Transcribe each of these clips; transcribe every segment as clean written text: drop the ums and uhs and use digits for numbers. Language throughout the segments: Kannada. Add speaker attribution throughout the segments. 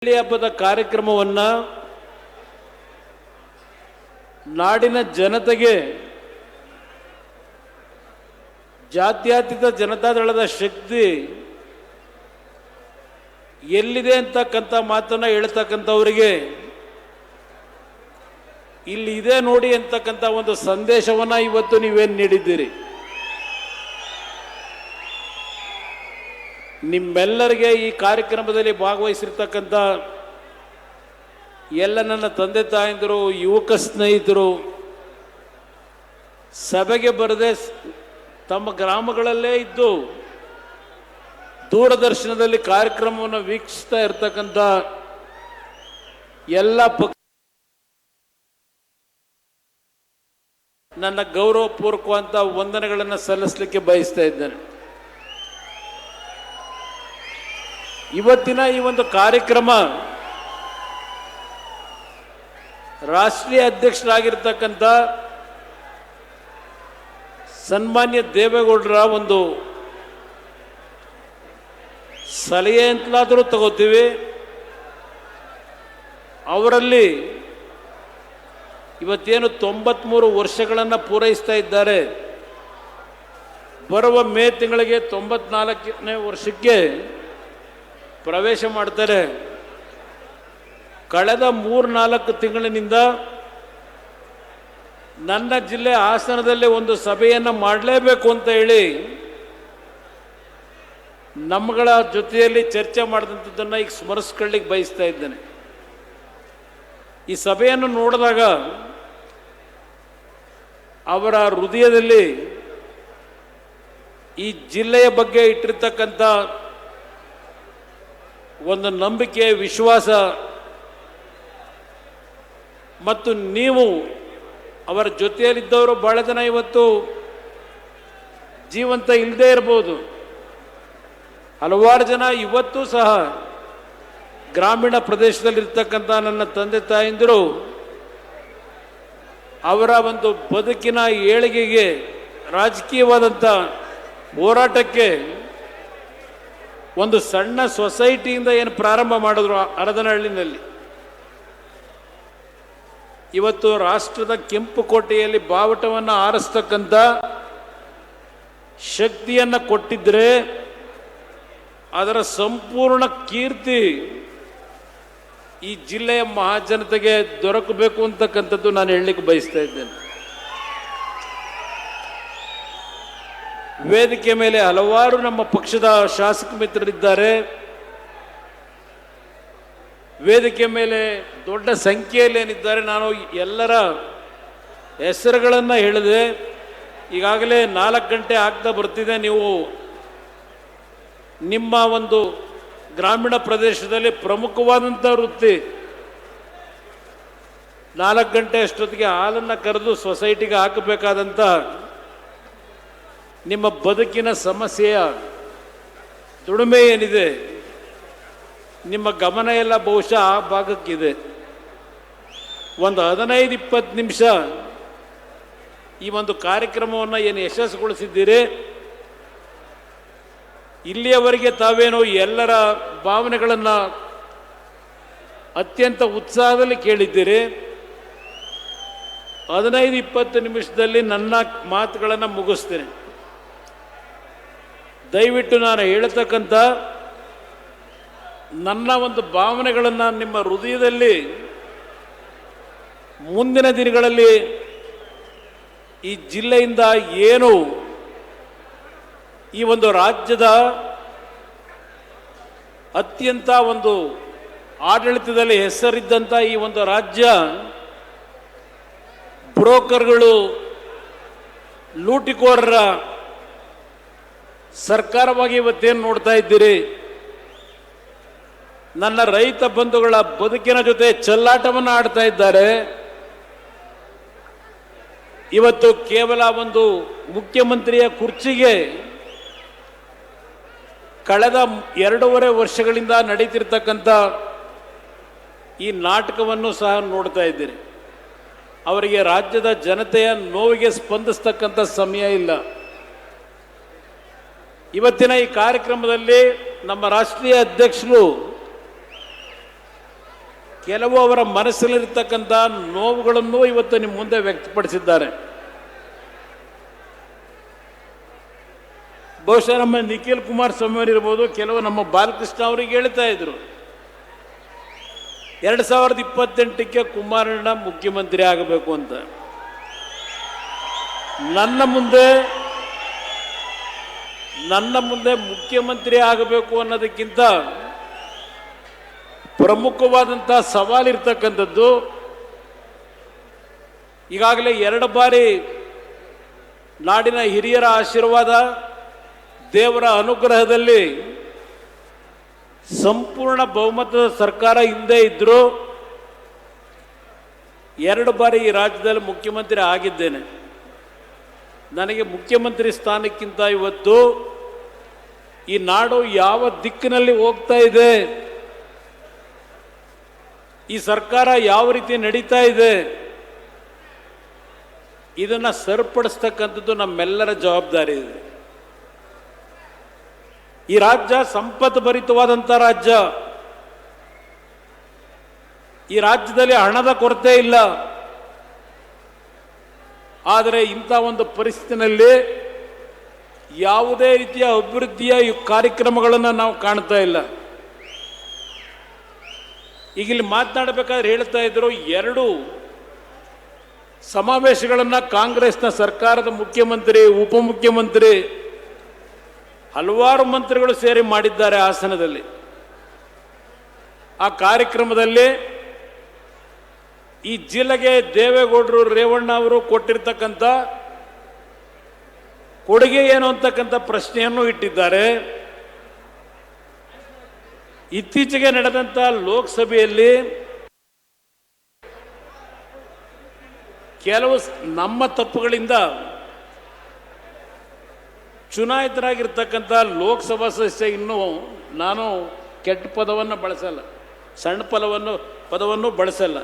Speaker 1: ಹೋಳಿ ಹಬ್ಬದ ಕಾರ್ಯಕ್ರಮವನ್ನು ನಾಡಿನ ಜನತೆಗೆ ಜಾತ್ಯತೀತ ಜನತಾದಳದ ಶಕ್ತಿ ಎಲ್ಲಿದೆ ಅಂತಕ್ಕಂಥ ಮಾತನ್ನ ಹೇಳ್ತಕ್ಕಂಥವರಿಗೆ ಇಲ್ಲಿ ಇದೆ ನೋಡಿ ಅಂತಕ್ಕಂಥ ಒಂದು ಸಂದೇಶವನ್ನ ಇವತ್ತು ನೀವೇನು ನೀಡಿದ್ದೀರಿ. ನಿಮ್ಮೆಲ್ಲರಿಗೆ ಈ ಕಾರ್ಯಕ್ರಮದಲ್ಲಿ ಭಾಗವಹಿಸಿರ್ತಕ್ಕಂಥ ಎಲ್ಲ ನನ್ನ ತಂದೆ ತಾಯಂದಿರು, ಯುವಕ ಸ್ನೇಹಿತರು, ಸಭೆಗೆ ಬರದೆ ತಮ್ಮ ಗ್ರಾಮಗಳಲ್ಲೇ ಇದ್ದು ದೂರದರ್ಶನದಲ್ಲಿ ಕಾರ್ಯಕ್ರಮವನ್ನು ವೀಕ್ಷಿಸ್ತಾ ಇರತಕ್ಕಂಥ ಎಲ್ಲ ನನ್ನ ಗೌರವಪೂರ್ವಕವಾದ ವಂದನೆಗಳನ್ನು ಸಲ್ಲಿಸಲಿಕ್ಕೆ ಬಯಸ್ತಾ ಇದ್ದೇನೆ. ಇವತ್ತಿನ ಈ ಒಂದು ಕಾರ್ಯಕ್ರಮ ರಾಷ್ಟ್ರೀಯ ಅಧ್ಯಕ್ಷರಾಗಿರ್ತಕ್ಕಂಥ ಸನ್ಮಾನ್ಯ ದೇವೇಗೌಡರ ಒಂದು ಸಲಹೆ ಅಂತಲಾದರೂ ತಗೋತೀವಿ. ಅವರಲ್ಲಿ ಇವತ್ತೇನು 93 ವರ್ಷಗಳನ್ನು ಪೂರೈಸ್ತಾ ಇದ್ದಾರೆ. ಬರುವ ಮೇ ತಿಂಗಳಿಗೆ 94ನೇ ವರ್ಷಕ್ಕೆ ಪ್ರವೇಶ ಮಾಡ್ತಾರೆ. ಕಳೆದ 3-4 ತಿಂಗಳಿನಿಂದ ನನ್ನ ಜಿಲ್ಲೆ ಹಾಸನದಲ್ಲಿ ಒಂದು ಸಭೆಯನ್ನು ಮಾಡಲೇಬೇಕು ಅಂತ ಹೇಳಿ ನಮ್ಮಗಳ ಜೊತೆಯಲ್ಲಿ ಚರ್ಚೆ ಮಾಡಿದಂಥದ್ದನ್ನು ಈಗ ಸ್ಮರಿಸ್ಕೊಳ್ಳಿಕ್ಕೆ ಬಯಸ್ತಾ ಇದ್ದೇನೆ. ಈ ಸಭೆಯನ್ನು ನೋಡಿದಾಗ ಅವರ ಹೃದಯದಲ್ಲಿ ಈ ಜಿಲ್ಲೆಯ ಬಗ್ಗೆ ಇಟ್ಟಿರ್ತಕ್ಕಂಥ ಒಂದು ನಂಬಿಕೆ, ವಿಶ್ವಾಸ ಮತ್ತು ನೀವು ಅವರ ಜೊತೆಯಲ್ಲಿದ್ದವರು ಬಹಳ ಜನ ಇವತ್ತು ಜೀವಂತ ಇಲ್ಲದೆ ಇರಬಹುದು. ಹಲವಾರು ಜನ ಇವತ್ತೂ ಸಹ ಗ್ರಾಮೀಣ ಪ್ರದೇಶದಲ್ಲಿರ್ತಕ್ಕಂಥ ನನ್ನ ತಂದೆ ತಾಯಂದಿರು ಅವರ ಒಂದು ಬದುಕಿನ ಏಳಿಗೆಗೆ, ರಾಜಕೀಯವಾದಂಥ ಹೋರಾಟಕ್ಕೆ ಒಂದು ಸಣ್ಣ ಸೊಸೈಟಿಯಿಂದ ಏನು ಪ್ರಾರಂಭ ಮಾಡಿದ್ರು ಹರದನಹಳ್ಳಿನಲ್ಲಿ, ಇವತ್ತು ರಾಷ್ಟ್ರದ ಕೆಂಪು ಕೋಟೆಯಲ್ಲಿ ಬಾವುಟವನ್ನು ಆರಿಸ್ತಕ್ಕಂಥ ಶಕ್ತಿಯನ್ನು ಕೊಟ್ಟಿದ್ರೆ ಅದರ ಸಂಪೂರ್ಣ ಕೀರ್ತಿ ಈ ಜಿಲ್ಲೆಯ ಮಹಾಜನತೆಗೆ ದೊರಕಬೇಕು ಅಂತಕ್ಕಂಥದ್ದು ನಾನು ಹೇಳಲಿಕ್ಕೆ ಬಯಸ್ತಾ ಇದ್ದೇನೆ. ವೇದಿಕೆ ಮೇಲೆ ಹಲವಾರು ನಮ್ಮ ಪಕ್ಷದ ಶಾಸಕ ಮಿತ್ರರಿದ್ದಾರೆ. ವೇದಿಕೆ ಮೇಲೆ ದೊಡ್ಡ ಸಂಖ್ಯೆಯಲ್ಲಿ ಏನಿದ್ದಾರೆ. ನಾನು ಎಲ್ಲರ ಹೆಸರುಗಳನ್ನು ಹೇಳಿದೆ. ಈಗಾಗಲೇ 4 ಗಂಟೆ ಆಗ್ತಾ ಬರ್ತಿದೆ. ನೀವು ನಿಮ್ಮ ಒಂದು ಗ್ರಾಮೀಣ ಪ್ರದೇಶದಲ್ಲಿ ಪ್ರಮುಖವಾದಂಥ ವೃತ್ತಿ 4 ಗಂಟೆ ಅಷ್ಟೊತ್ತಿಗೆ ಹಾಲನ್ನು ಕರೆದು ಸೊಸೈಟಿಗೆ ಹಾಕಬೇಕಾದಂಥ ನಿಮ್ಮ ಬದುಕಿನ ಸಮಸ್ಯೆಯ ದುಡಿಮೆ ಏನಿದೆ, ನಿಮ್ಮ ಗಮನ ಎಲ್ಲ ಬಹುಶಃ ಆ ಭಾಗಕ್ಕಿದೆ. ಒಂದು 15-20 ನಿಮಿಷ ಈ ಒಂದು ಕಾರ್ಯಕ್ರಮವನ್ನು ಏನು ಯಶಸ್ಸುಗೊಳಿಸಿದ್ದೀರಿ, ಇಲ್ಲಿಯವರೆಗೆ ತಾವೇನು ಎಲ್ಲರ ಭಾವನೆಗಳನ್ನು ಅತ್ಯಂತ ಉತ್ಸಾಹದಲ್ಲಿ ಕೇಳಿದ್ದೀರಿ. 15-20 ನಿಮಿಷದಲ್ಲಿ ನನ್ನ ಮಾತುಗಳನ್ನು ಮುಗಿಸ್ತೇನೆ. ದಯವಿಟ್ಟು ನಾನು ಹೇಳ್ತಕ್ಕಂಥ ನನ್ನ ಒಂದು ಭಾವನೆಗಳನ್ನು ನಿಮ್ಮ ಹೃದಯದಲ್ಲಿ ಮುಂದಿನ ದಿನಗಳಲ್ಲಿ ಈ ಜಿಲ್ಲೆಯಿಂದ ಏನು ಈ ಒಂದು ರಾಜ್ಯದ ಅತ್ಯಂತ ಒಂದು ಆಡಳಿತದಲ್ಲಿ ಹೆಸರಿದ್ದಂಥ ಈ ಒಂದು ರಾಜ್ಯ ಬ್ರೋಕರ್ಗಳು, ಲೂಟಿಕೋರರ ಸರ್ಕಾರವಾಗಿ ಇವತ್ತೇನು ನೋಡ್ತಾ ಇದ್ದೀರಿ, ನನ್ನ ರೈತ ಬಂಧುಗಳ ಬದುಕಿನ ಜೊತೆ ಚೆಲ್ಲಾಟವನ್ನು ಆಡ್ತಾ ಇದ್ದಾರೆ. ಇವತ್ತು ಕೇವಲ ಒಂದು ಮುಖ್ಯಮಂತ್ರಿಯ ಕುರ್ಚಿಗೆ ಕಳೆದ 2.5 ವರ್ಷಗಳಿಂದ ನಡೀತಿರ್ತಕ್ಕಂಥ ಈ ನಾಟಕವನ್ನು ಸಹ ನೋಡ್ತಾ ಇದ್ದೀರಿ. ಅವರಿಗೆ ರಾಜ್ಯದ ಜನತೆಯ ನೋವಿಗೆ ಸ್ಪಂದಿಸ್ತಕ್ಕಂಥ ಸಮಯ ಇಲ್ಲ. ಇವತ್ತಿನ ಈ ಕಾರ್ಯಕ್ರಮದಲ್ಲಿ ನಮ್ಮ ರಾಷ್ಟ್ರೀಯ ಅಧ್ಯಕ್ಷರು ಕೆಲವು ಅವರ ಮನಸ್ಸಲ್ಲಿರ್ತಕ್ಕಂಥ ನೋವುಗಳನ್ನು ಇವತ್ತು ನಿಮ್ಮ ಮುಂದೆ ವ್ಯಕ್ತಪಡಿಸಿದ್ದಾರೆ. ಬಹುಶಃ ನಮ್ಮ ನಿಖಿಲ್ ಕುಮಾರಸ್ವಾಮಿ ಅವರು ಇರ್ಬೋದು, ಕೆಲವು ನಮ್ಮ ಬಾಲಕೃಷ್ಣ ಅವರಿಗೆ ಹೇಳ್ತಾ ಇದ್ರು 2028ಕ್ಕೆ ಕುಮಾರಣ್ಣ ಮುಖ್ಯಮಂತ್ರಿ ಆಗಬೇಕು ಅಂತ. ನನ್ನ ಮುಂದೆ ಮುಖ್ಯಮಂತ್ರಿ ಆಗಬೇಕು ಅನ್ನೋದಕ್ಕಿಂತ ಪ್ರಮುಖವಾದಂಥ ಸವಾಲಿರ್ತಕ್ಕಂಥದ್ದು, ಈಗಾಗಲೇ 2 ಬಾರಿ ನಾಡಿನ ಹಿರಿಯರ ಆಶೀರ್ವಾದ, ದೇವರ ಅನುಗ್ರಹದಲ್ಲಿ ಸಂಪೂರ್ಣ ಬಹುಮತದ ಸರ್ಕಾರ ಹಿಂದೆ ಇದ್ದರೂ 2 ಬಾರಿ ಈ ರಾಜ್ಯದಲ್ಲಿ ಮುಖ್ಯಮಂತ್ರಿ ಆಗಿದ್ದೇನೆ. ನನಗೆ ಮುಖ್ಯಮಂತ್ರಿ ಸ್ಥಾನಕ್ಕಿಂತ ಇವತ್ತು ಈ ನಾಡು ಯಾವ ದಿಕ್ಕಿನಲ್ಲಿ ಹೋಗ್ತಾ ಇದೆ, ಈ ಸರ್ಕಾರ ಯಾವ ರೀತಿ ನಡೀತಾ ಇದೆ, ಇದನ್ನು ಸರಿಪಡಿಸ್ತಕ್ಕಂಥದ್ದು ನಮ್ಮೆಲ್ಲರ ಜವಾಬ್ದಾರಿ ಇದೆ. ಈ ರಾಜ್ಯ ಸಂಪತ್ತು ಭರಿತವಾದಂಥ ರಾಜ್ಯ. ಈ ರಾಜ್ಯದಲ್ಲಿ ಹಣದ ಕೊರತೆ ಇಲ್ಲ. ಆದರೆ ಇಂಥ ಒಂದು ಪರಿಸ್ಥಿತಿನಲ್ಲಿ ಯಾವುದೇ ರೀತಿಯ ಅಭಿವೃದ್ಧಿಯ ಕಾರ್ಯಕ್ರಮಗಳನ್ನು ನಾವು ಕಾಣ್ತಾ ಇಲ್ಲ. ಈಗ ಇಲ್ಲಿ ಮಾತನಾಡಬೇಕಾದ್ರೆ ಹೇಳ್ತಾ ಇದ್ರು, 2 ಸಮಾವೇಶಗಳನ್ನು ಕಾಂಗ್ರೆಸ್ನ ಸರ್ಕಾರದ ಮುಖ್ಯಮಂತ್ರಿ, ಉಪಮುಖ್ಯಮಂತ್ರಿ, ಹಲವಾರು ಮಂತ್ರಿಗಳು ಸೇರಿ ಮಾಡಿದ್ದಾರೆ ಹಾಸನದಲ್ಲಿ. ಆ ಕಾರ್ಯಕ್ರಮದಲ್ಲಿ ಈ ಜಿಲ್ಲೆಗೆ ದೇವೇಗೌಡರು, ರೇವಣ್ಣ ಅವರು ಕೊಟ್ಟಿರ್ತಕ್ಕಂಥ ಕೊಡುಗೆ ಏನು ಅಂತಕ್ಕಂಥ ಪ್ರಶ್ನೆಯನ್ನು ಇಟ್ಟಿದ್ದಾರೆ. ಇತ್ತೀಚೆಗೆ ನಡೆದಂಥ ಲೋಕಸಭೆಯಲ್ಲಿ ಕೆಲವು ನಮ್ಮ ತಪ್ಪುಗಳಿಂದ ಚುನಾಯಿತರಾಗಿರ್ತಕ್ಕಂಥ ಲೋಕಸಭಾ ಸದಸ್ಯ, ಇನ್ನೂ ನಾನು ಕೆಟ್ಟ ಪದವನ್ನು ಬಳಸಲ್ಲ, ಸಣ್ಣ ಪದವನ್ನು ಬಳಸಲ್ಲ,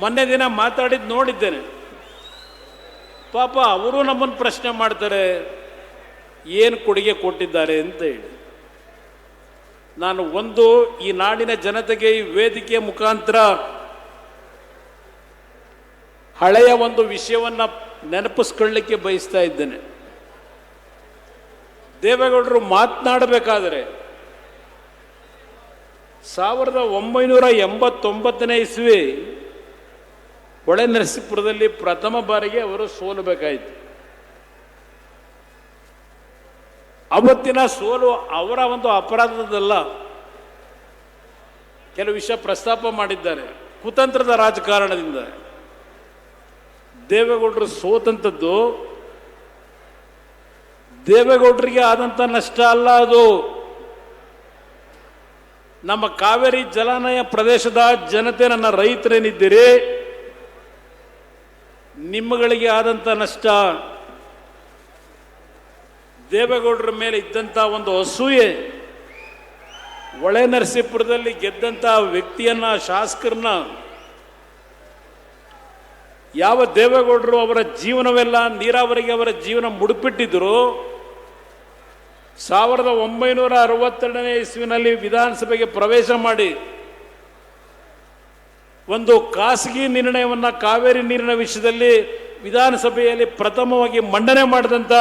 Speaker 1: ಮೊನ್ನೆ ದಿನ ಮಾತಾಡಿದ್ದು ನೋಡಿದ್ದೇನೆ. ಪಾಪ ಅವರು ನಮ್ಮನ್ನು ಪ್ರಶ್ನೆ ಮಾಡ್ತಾರೆ, ಏನು ಕೊಡುಗೆ ಕೊಟ್ಟಿದ್ದಾರೆ ಅಂತ ಹೇಳಿ. ನಾನು ಈ ನಾಡಿನ ಜನತೆಗೆ ಈ ವೇದಿಕೆಯ ಮುಖಾಂತರ ಹಳೆಯ ಒಂದು ವಿಷಯವನ್ನು ನೆನಪಿಸ್ಕೊಳ್ಳಲಿಕ್ಕೆ ಬಯಸ್ತಾ ಇದ್ದೇನೆ. ದೇವೇಗೌಡರು ಮಾತನಾಡಬೇಕಾದರೆ 1989ನೇ ಇಸ್ವಿ ಹೊಳೆನರಸೀಪುರದಲ್ಲಿ ಪ್ರಥಮ ಬಾರಿಗೆ ಅವರು ಸೋಲಬೇಕಾಯಿತು. ಅವತ್ತಿನ ಸೋಲು ಅವರ ಒಂದು ಅಪರಾಧದಲ್ಲ. ಕೆಲವು ವಿಷಯ ಪ್ರಸ್ತಾಪ ಮಾಡಿದ್ದಾರೆ. ಕುತಂತ್ರದ ರಾಜಕಾರಣದಿಂದ ದೇವೇಗೌಡರು ಸೋತಂಥದ್ದು ದೇವೇಗೌಡರಿಗೆ ಆದಂಥ ನಷ್ಟ ಅಲ್ಲ, ಅದು ನಮ್ಮ ಕಾವೇರಿ ಜಲಾನಯ ಪ್ರದೇಶದ ಜನತೆ, ನನ್ನ ರೈತರೇನಿದ್ದೀರಿ, ನಿಮ್ಮಗಳಿಗೆ ಆದಂಥ ನಷ್ಟ. ದೇವೇಗೌಡರ ಮೇಲೆ ಇದ್ದಂಥ ಒಂದು ಅಸೂಯೆ, ಹೊಳೆನರಸೀಪುರದಲ್ಲಿ ಗೆದ್ದಂಥ ವ್ಯಕ್ತಿಯನ್ನ, ಶಾಸಕರನ್ನ, ಯಾವ ದೇವೇಗೌಡರು ಅವರ ಜೀವನವೆಲ್ಲ ನೀರಾವರಿಗೆ ಅವರ ಜೀವನ ಮುಡುಪಿಟ್ಟಿದ್ರು, 1962ನೇ ಇಸ್ವಿನಲ್ಲಿ ವಿಧಾನಸಭೆಗೆ ಪ್ರವೇಶ ಮಾಡಿ ಒಂದು ಖಾಸಗಿ ನಿರ್ಣಯವನ್ನು ಕಾವೇರಿ ನೀರಿನ ವಿಷಯದಲ್ಲಿ ವಿಧಾನಸಭೆಯಲ್ಲಿ ಪ್ರಥಮವಾಗಿ ಮಂಡನೆ ಮಾಡಿದಂಥ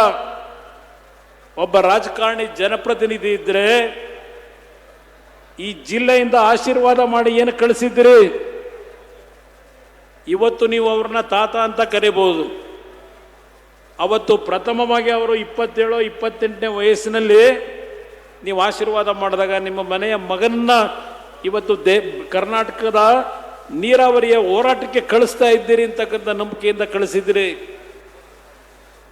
Speaker 1: ಒಬ್ಬ ರಾಜಕಾರಣಿ, ಜನಪ್ರತಿನಿಧಿ ಇದ್ದರೆ ಈ ಜಿಲ್ಲೆಯಿಂದ ಆಶೀರ್ವಾದ ಮಾಡಿ ಏನು ಕಳಿಸಿದ್ರಿ, ಇವತ್ತು ನೀವು ಅವ್ರನ್ನ ತಾತ ಅಂತ ಕರೀಬಹುದು. ಅವತ್ತು ಪ್ರಥಮವಾಗಿ ಅವರು 27-28ನೇ ವಯಸ್ಸಿನಲ್ಲಿ ನೀವು ಆಶೀರ್ವಾದ ಮಾಡಿದಾಗ ನಿಮ್ಮ ಮನೆಯ ಮಗನನ್ನ ಇವತ್ತು ಕರ್ನಾಟಕದ ನೀರಾವರಿಯ ಹೋರಾಟಕ್ಕೆ ಕಳಿಸ್ತಾ ಇದ್ದೀರಿ ಅಂತಕ್ಕಂಥ ನಂಬಿಕೆಯಿಂದ ಕಳಿಸಿದ್ದೀರಿ.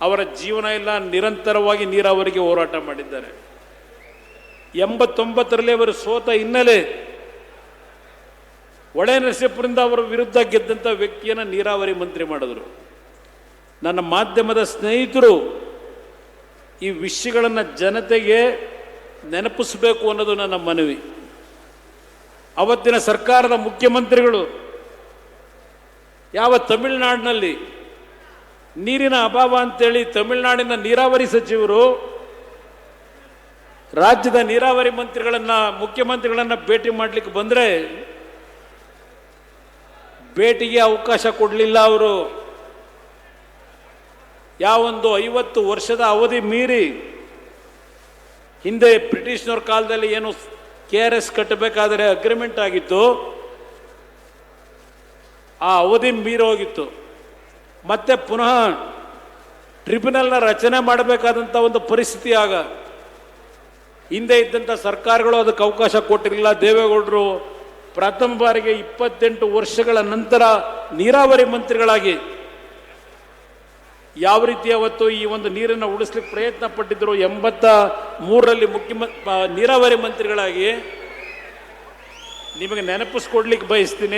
Speaker 1: ಅವರ ಜೀವನ ಎಲ್ಲ ನಿರಂತರವಾಗಿ ನೀರಾವರಿಗೆ ಹೋರಾಟ ಮಾಡಿದ್ದಾರೆ. 89ರಲ್ಲಿ ಅವರು ಸೋತ ಹಿನ್ನೆಲೆ ಹೊಳೆನರಸೀಪುರದಿಂದ ಅವರ ವಿರುದ್ಧ ಗೆದ್ದಂಥ ವ್ಯಕ್ತಿಯನ್ನು ನೀರಾವರಿ ಮಂತ್ರಿ ಮಾಡಿದ್ರು. ನನ್ನ ಮಾಧ್ಯಮದ ಸ್ನೇಹಿತರು ಈ ವಿಷಯಗಳನ್ನು ಜನತೆಗೆ ನೆನಪಿಸಬೇಕು ಅನ್ನೋದು ನನ್ನ ಮನವಿ. ಅವತ್ತಿನ ಸರ್ಕಾರದ ಮುಖ್ಯಮಂತ್ರಿಗಳು ಯಾವ ತಮಿಳುನಾಡಿನಲ್ಲಿ ನೀರಿನ ಅಭಾವ ಅಂತೇಳಿ ತಮಿಳುನಾಡಿನ ನೀರಾವರಿ ಸಚಿವರು ರಾಜ್ಯದ ನೀರಾವರಿ ಮಂತ್ರಿಗಳನ್ನು, ಮುಖ್ಯಮಂತ್ರಿಗಳನ್ನು ಭೇಟಿ ಮಾಡಲಿಕ್ಕೆ ಬಂದರೆ ಭೇಟಿಗೆ ಅವಕಾಶ ಕೊಡಲಿಲ್ಲ ಅವರು. ಯಾವೊಂದು 50 ವರ್ಷದ ಅವಧಿ ಮೀರಿ, ಹಿಂದೆ ಬ್ರಿಟಿಷ್ನವ್ರ ಕಾಲದಲ್ಲಿ ಏನು KRS ಕಟ್ಟಬೇಕಾದರೆ ಅಗ್ರಿಮೆಂಟ್ ಆಗಿತ್ತು, ಆ ಅವಧಿ ಮೀರಿ ಹೋಗಿತ್ತು. ಮತ್ತೆ ಪುನಃ ಟ್ರಿಬ್ಯುನಲ್ನ ರಚನೆ ಮಾಡಬೇಕಾದಂಥ ಒಂದು ಪರಿಸ್ಥಿತಿ ಆಗ. ಹಿಂದೆ ಇದ್ದಂಥ ಸರ್ಕಾರಗಳು ಅದಕ್ಕೆ ಅವಕಾಶ ಕೊಟ್ಟಿರಲಿಲ್ಲ. ದೇವೇಗೌಡರು ಪ್ರಥಮ ಬಾರಿಗೆ 28 ವರ್ಷಗಳ ನಂತರ ನೀರಾವರಿ ಮಂತ್ರಿಗಳಾಗಿ ಯಾವ ರೀತಿ ಅವತ್ತು ಈ ಒಂದು ನೀರನ್ನು ಉಳಿಸ್ಲಿಕ್ಕೆ ಪ್ರಯತ್ನ ಪಟ್ಟಿದ್ದರು, 83ರಲ್ಲಿ ನೀರಾವರಿ ಮಂತ್ರಿಗಳಾಗಿ ನಿಮಗೆ ನೆನಪಿಸ್ಕೊಡ್ಲಿಕ್ಕೆ ಬಯಸ್ತೀನಿ.